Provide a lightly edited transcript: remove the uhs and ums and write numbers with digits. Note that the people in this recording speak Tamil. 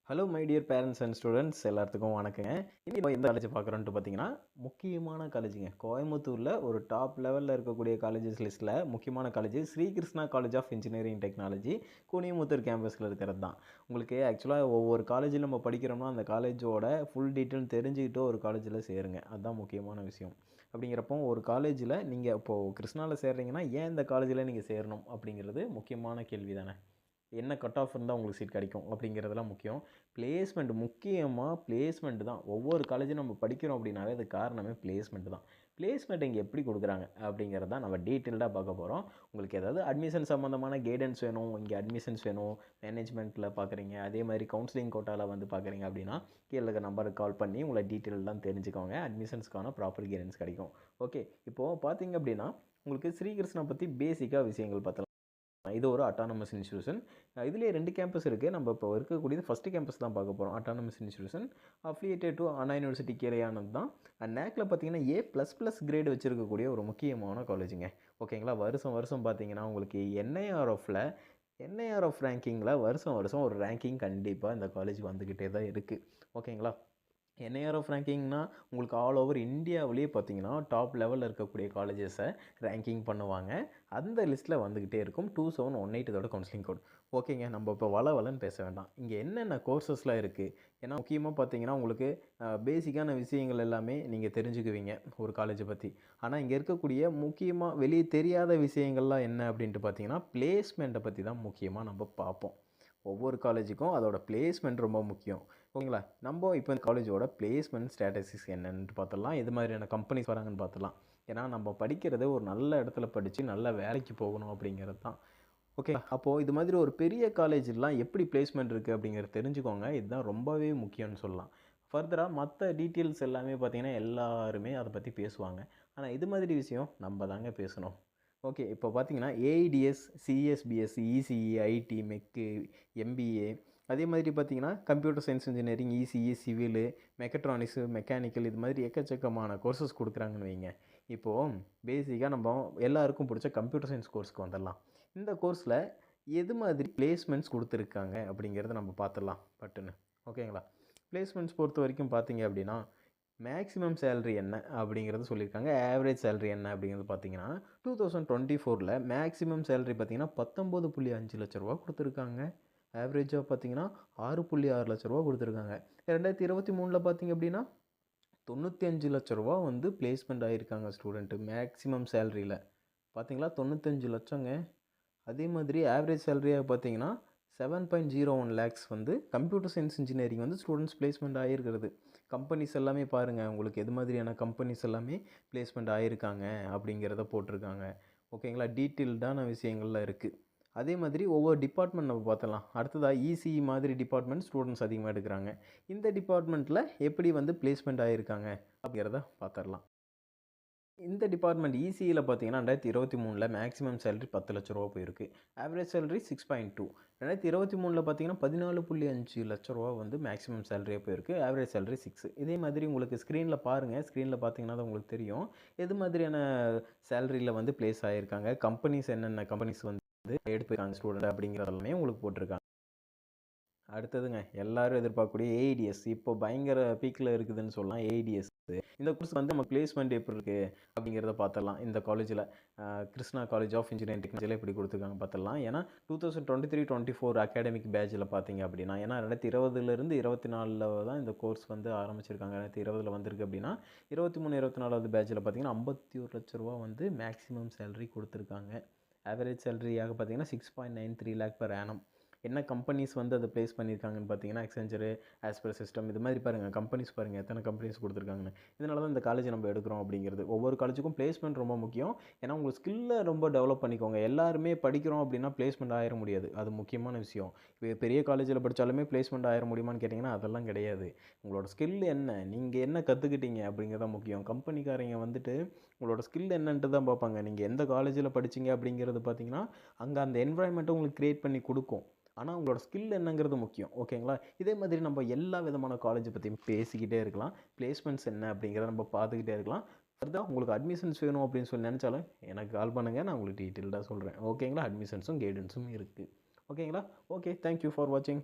Hello my dear parents and students எல்லாத்துக்கும் வணக்கங்க. இன்னைக்கு நம்ம எந்த காலேஜ் பார்க்குறோன்ட்டு பார்த்தீங்கன்னா, முக்கியமான காலேஜுங்க. கோயம்புத்தூரில் ஒரு டாப் லெவலில் இருக்கக்கூடிய காலேஜஸ் லிஸ்ட்டில் முக்கியமான college Sri Krishna college of engineering technology Kuniyamuthur கேம்பஸில் இருக்கிறது தான். உங்களுக்கு ஆக்சுவலாக ஒவ்வொரு காலேஜில் நம்ம படிக்கிறோம்னா அந்த காலேஜோட ஃபுல் டீட்டெயில் தெரிஞ்சுக்கிட்டு ஒரு காலேஜில் சேருங்க. அதுதான் முக்கியமான விஷயம். அப்படிங்கிறப்போ ஒரு காலேஜில் நீங்கள் இப்போது கிருஷ்ணாவில் சேர்றீங்கன்னா ஏன் இந்த காலேஜில் நீங்கள் சேரணும் அப்படிங்கிறது முக்கியமான கேள்வி தானே. என்ன கட் ஆஃப் இருந்தால் உங்களுக்கு சீட் கிடைக்கும் அப்படிங்கிறதெல்லாம் முக்கியம். பிளேஸ்மெண்ட் முக்கியமாக பிளேஸ்மெண்ட் தான். ஒவ்வொரு காலேஜும் நம்ம படிக்கிறோம் அப்படின்னாவே அது காரணமே பிளேஸ்மெண்ட் தான். பிளேஸ்மெண்ட் இங்கே எப்படி கொடுக்குறாங்க அப்படிங்கிறது தான் நம்ம டீட்டெயில்டாக பார்க்க போகிறோம். உங்களுக்கு ஏதாவது அட்மிஷன் சம்மந்தமான கைடன்ஸ் வேணும், இங்கே அட்மிஷன்ஸ் வேணும், மேனேஜ்மெண்ட்டில் பார்க்குறீங்க, அதே மாதிரி கவுன்சிலிங் கோட்டாவில் வந்து பார்க்குறீங்க அப்படின்னா கீழே இருக்க நம்பருக்கு கால் பண்ணி உங்களை டீட்டெயிலாம் தெரிஞ்சுக்கோங்க. அட்மிஷன்ஸ்க்கான ப்ராப்பர் கைடன்ஸ் கிடைக்கும். ஓகே, இப்போது பார்த்தீங்க அப்படின்னா உங்களுக்கு ஸ்ரீகிருஷ்ணா பற்றி பேசிக்காக விஷயங்கள் பார்த்தலாம். இது ஒரு அட்டானமஸ் இன்ஸ்டியூஷன். இதுலேயே 2 கேம்பஸ் இருக்குது. நம்ம இப்போ இருக்கக்கூடியது ஃபஸ்ட்டு கேம்பஸ் தான் பார்க்க போகிறோம். Autonomous institution affiliated to Anna university கீழேயானது தான். நேக்கில் பார்த்தீங்கன்னா A++ கிரேடு வச்சுருக்கக்கூடிய ஒரு முக்கியமான காலேஜுங்க. ஓகேங்களா. வருஷம் வருஷம் பார்த்தீங்கன்னா உங்களுக்கு என்ஐஆர்எஃப் ரேங்கிங்கில் வருஷம் வருஷம் ஒரு ரேங்கிங் கண்டிப்பாக இந்த காலேஜ் வந்துக்கிட்டே தான் இருக்குது. ஓகேங்களா. என்ஐஆர்எஃப் ரேங்கிங்னா உங்களுக்கு ஆல் ஓவர் இந்தியாவிலேயே பார்த்தீங்கன்னா டாப் லெவலில் இருக்கக்கூடிய காலேஜஸை ரேங்கிங் பண்ணுவாங்க. அந்த லிஸ்ட்டில் வந்துக்கிட்டே இருக்கும். 2718 இதோட கவுன்சிலிங் கோட். ஓகேங்க, நம்ம இப்போ வளன்னு பேச வேண்டாம். இங்கே என்னென்ன கோர்சஸ்லாம் இருக்குது. ஏன்னா முக்கியமாக பார்த்தீங்கன்னா உங்களுக்கு பேசிக்கான விஷயங்கள் எல்லாமே நீங்கள் தெரிஞ்சுக்குவீங்க ஒரு காலேஜை பற்றி. ஆனால் இங்கே இருக்கக்கூடிய முக்கியமாக வெளியே தெரியாத விஷயங்கள்லாம் என்ன அப்படின்ட்டு பார்த்தீங்கன்னா பிளேஸ்மெண்ட்டை பற்றி தான் முக்கியமாக நம்ம பார்ப்போம். ஒவ்வொரு காலேஜுக்கும் அதோட பிளேஸ்மெண்ட் ரொம்ப முக்கியம். ஓகேங்களா. நம்ம இப்போ இந்த காலேஜோட பிளேஸ்மெண்ட் ஸ்ட்ராட்டஜிஸ் என்னென்னு பார்த்துடலாம். எது மாதிரியான கம்பெனிஸ் வராங்கன்னு பார்த்துடலாம். ஏன்னா நம்ம படிக்கிறது ஒரு நல்ல இடத்துல படித்து நல்ல வேலைக்கு போகணும் அப்படிங்கிறது தான். ஓகே, அப்போது இது மாதிரி ஒரு பெரிய காலேஜெலாம் எப்படி பிளேஸ்மெண்ட் இருக்குது அப்படிங்கிறத தெரிஞ்சுக்கோங்க. இதுதான் ரொம்பவே முக்கியம்னு சொல்லலாம். ஃபர்தராக மற்ற டீட்டெயில்ஸ் எல்லாமே பார்த்திங்கன்னா எல்லாருமே அதை பற்றி பேசுவாங்க. ஆனால் இது மாதிரி விஷயம் நம்ம தாங்க பேசணும். ஓகே, இப்போ பார்த்தீங்கன்னா AIDS, CSBS, ECE, IT, mech, MBA, அதே மாதிரி பார்த்தீங்கன்னா computer science engineering, ECE, civil, mechatronics, mechanical, இது மாதிரி எக்கச்சக்கமான கோர்சஸ் கொடுக்குறாங்கன்னு வைங்க. இப்போது பேசிக்காக நம்ம எல்லாருக்கும் பிடிச்ச கம்ப்யூட்டர் சயின்ஸ் கோர்ஸுக்கு வந்துடலாம். இந்த கோர்ஸில் எது மாதிரி பிளேஸ்மெண்ட்ஸ் கொடுத்துருக்காங்க அப்படிங்கிறத நம்ம பார்த்துடலாம் பட்டுன்னு. ஓகேங்களா. பிளேஸ்மெண்ட்ஸ் பொறுத்த வரைக்கும் பார்த்தீங்க அப்படின்னா மேக்ஸிமம் சேலரி என்ன அப்படிங்கிறது சொல்லியிருக்காங்க. ஆவரேஜ் சேலரி என்ன அப்படிங்கிறது பார்த்தீங்கன்னா 2024 மேக்ஸிமம் சேலரி பார்த்தீங்கன்னா 19.5 லட்ச ரூபா கொடுத்துருக்காங்க. ஆவரேஜாக பார்த்தீங்கன்னா 6.6 லட்ச ரூபா கொடுத்துருக்காங்க. 2023 பார்த்தீங்க அப்படின்னா 95 லட்ச ரூபா வந்து பிளேஸ்மெண்ட் ஆகியிருக்காங்க ஸ்டூடெண்ட்டு மேக்ஸிமம் சேலரியில். பார்த்தீங்களா 95 லட்சங்க. அதே மாதிரி ஆவரேஜ் சேலரியாக பார்த்தீங்கன்னா 7.01 லேக்ஸ் வந்து கம்ப்யூட்டர் சயின்ஸ் இன்ஜினியரிங் வந்து ஸ்டூடெண்ட்ஸ் பிளேஸ்மெண்ட் ஆகிருக்கிறது. கம்பெனிஸ் எல்லாமே பாருங்கள், உங்களுக்கு எது மாதிரியான கம்பெனிஸ் எல்லாமே பிளேஸ்மெண்ட் ஆகிருக்காங்க அப்படிங்கிறத போட்டிருக்காங்க. ஓகேங்களா. டீட்டெயில்டான விஷயங்கள்லாம் இருக்குது. அதே மாதிரி ஒவ்வொரு டிபார்ட்மெண்ட் நம்ம பார்த்தலாம். அடுத்ததாக இசிஇ மாதிரி டிபார்ட்மெண்ட் ஸ்டூடெண்ட்ஸ் அதிகமாக எடுக்கிறாங்க. இந்த டிபார்ட்மெண்ட்டில் எப்படி வந்து பிளேஸ்மெண்ட் ஆகிருக்காங்க அப்படிங்கிறத பார்த்துடலாம். இந்த டிபார்ட்மெண்ட் இசிஇயில் பார்த்தீங்கன்னா 2023 மேக்ஸிமம் சேலரி 10 லட்ச ரூபா போயிருக்கு. Average salary 6.2. 2023 பார்த்தீங்கன்னா 14.5 லட்ச ரூபா வந்து மேக்ஸிமம் சேலரியாக போயிருக்கு. Average salary 6. இதே மாதிரி உங்களுக்கு ஸ்க்ரீனில் பாருங்கள். ஸ்க்ரீனில் பார்த்தீங்கன்னா தான் உங்களுக்கு தெரியும் எது மாதிரியான சேலரியில் வந்து பிளேஸ் ஆகியிருக்காங்க, கம்பெனிஸ் என்னென்ன கம்பெனிஸ் வந்து எடுத்துருக்காங்க ஸ்டூடெண்ட் அப்படிங்கிறதெல்லாமே உங்களுக்கு போட்டிருக்காங்க. அடுத்ததுங்க எல்லாரும் எதிர்பார்க்கக்கூடிய ஏஐடிஎஸ் இப்போ பயங்கர பீக்கில் இருக்குதுன்னு சொல்லலாம். ஏஐடிஎஸ் இந்த கோர்ஸ் வந்து நம்ம பிளேஸ்மெண்ட் எப்படி இருக்குது அப்படிங்கிறத பார்த்துடலாம். இந்த காலேஜில் கிருஷ்ணா காலேஜ் ஆஃப் இன்ஜினியரிங் டெக்னாலஜியில் எப்படி கொடுத்துருக்காங்க பார்த்துடலாம். ஏன்னா 2023-24 அகாடமிக் பேட்சில் பார்த்தீங்க அப்படின்னா, ஏன்னா 2020 24 தான் இந்த கோர்ஸ் வந்து ஆரம்பிச்சிருக்காங்க. 2020 வந்திருக்கு அப்படின்னா 23-24 பேட்சில் பார்த்தீங்கன்னா 51 லட்ச ரூபா வந்து மேக்ஸிமம் சேலரி கொடுத்துருக்காங்க. ஆவரேஜ் சேலரியாக பார்த்தீங்கன்னா 6.93 லேக் பர் ஆனம். என்ன கம்பெனிஸ் வந்து அதை ப்ளேஸ் பண்ணியிருக்காங்கன்னு பார்த்தீங்கன்னா அக்சென்ச்சரு, ஆஸ்பர் சிஸ்டம், இது மாதிரி பாருங்கள் கம்பெனிஸ் பாருங்கள் எத்தனை கம்பெனிஸ் கொடுத்துருக்காங்கன்னு. இதனால தான் இந்த காலேஜ் நம்ம எடுக்கிறோம் அப்படிங்கிறது. ஒவ்வொரு காலேஜுக்கும் பிளேஸ்மெண்ட் ரொம்ப முக்கியம். ஏன்னா உங்கள் ஸ்கில்லை ரொம்ப டெவலப் பண்ணிக்கோங்க. எல்லாருமே படிக்கிறோம் அப்படின்னா பிளேஸ்மெண்ட் ஆயிட முடியாது. அது முக்கியமான விஷயம். இப்போ பெரிய காலேஜில் படித்தாலுமே பிளேஸ்மெண்ட் ஆயிட முடியுமான்னு கேட்டிங்கன்னா அதெல்லாம் கிடையாது. உங்களோட ஸ்கில் என்ன, நீங்கள் என்ன கற்றுக்கிட்டீங்க அப்படிங்கிறத முக்கியம். கம்பெனிக்காரங்க வந்துட்டு உங்களோட ஸ்கில் என்னன்ட்டு தான் பார்ப்பாங்க. நீங்கள் எந்த காலேஜில் படிச்சிங்க அப்படிங்கிறது பார்த்தீங்கன்னா அங்கே அந்த என்வாயன்மெண்ட்டை உங்களுக்கு க்ரியேட் பண்ணி கொடுக்கும். ஆனால் உங்களோட ஸ்கில் என்னங்கிறது முக்கியம். ஓகேங்களா. இதே மாதிரி நம்ம எல்லா விதமான காலேஜை பற்றியும் பேசிக்கிட்டே இருக்கலாம். பிளேஸ்மெண்ட்ஸ் என்ன அப்படிங்கிறத நம்ம பார்த்துக்கிட்டே இருக்கலாம். ஃபர்தராக உங்களுக்கு அட்மிஷன்ஸ் வேணும் அப்படின்னு சொல்லி நினச்சாலும் எனக்கு கால் பண்ணுங்கள். நான் உங்களுக்கு டீட்டெயில்டாக சொல்கிறேன். ஓகேங்களா. அட்மிஷன்ஸும் கைடன்ஸும் இருக்குது. ஓகேங்களா. ஓகே, தேங்க்யூ ஃபார் வாட்சிங்.